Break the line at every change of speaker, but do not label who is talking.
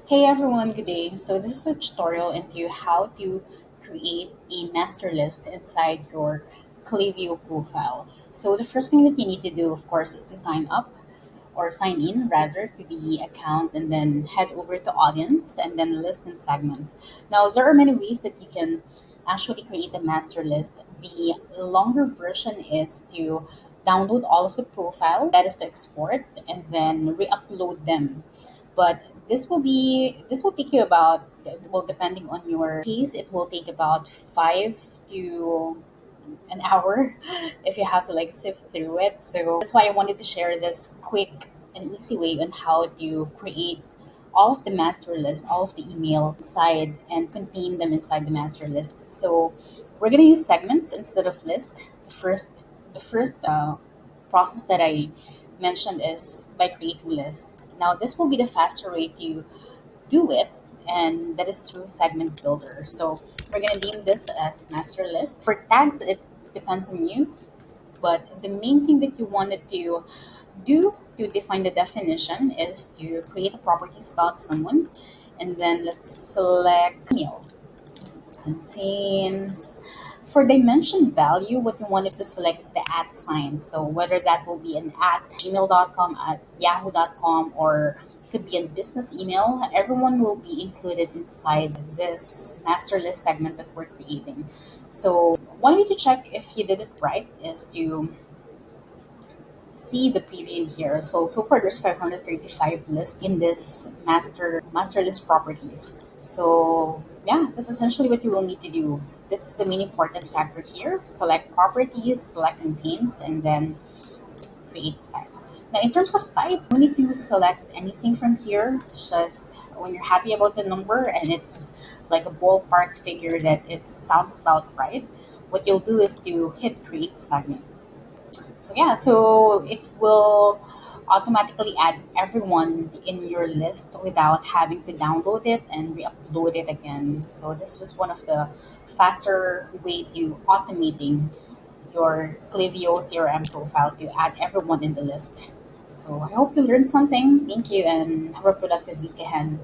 Hey everyone, good day. So this is a tutorial into how to create a master list inside your Klaviyo profile. So the first thing that you need to do, of course, is to sign up or sign in rather to the account and then head over to audience and then list and segments. Now there are many ways that you can actually create a master list. The longer version is to download all of the profile, that is to export and then re-upload them, but this will take you about, well, depending on your case, it will take about 5 to an hour if you have to like sift through it. So that's why I wanted to share this quick and easy way on how to create all of the master list, all of the email inside and contain them inside the master list. So we're gonna use segments instead of list. The first process that I mentioned is by creating list. Now this will be the faster way to do it, and that is through segment builder. So we're gonna name this as master list. For tags, it depends on you, but the main thing that you wanted to do to define the definition is to create a properties about someone, and then let's select email contains. For dimension value, what you wanted to select is the at sign. So whether that will be an at gmail.com, at yahoo.com, or it could be a business email, everyone will be included inside this master list segment that we're creating. So one way to check if you did it right is to see the preview in here. So far there's 535 lists in this master list properties. So yeah, that's essentially what you will need to do. This is the main important factor here. Select properties, select contains, and then create type. Now in terms of type, you need to select anything from here. Just when you're happy about the number and it's like a ballpark figure that it sounds about right, what you'll do is to hit create segment. So yeah, so it will automatically add everyone in your list without having to download it and re-upload it again. So this is one of the faster way to automating your Klaviyo CRM profile to add everyone in the list. So I hope you learned something. Thank you and have a productive week ahead.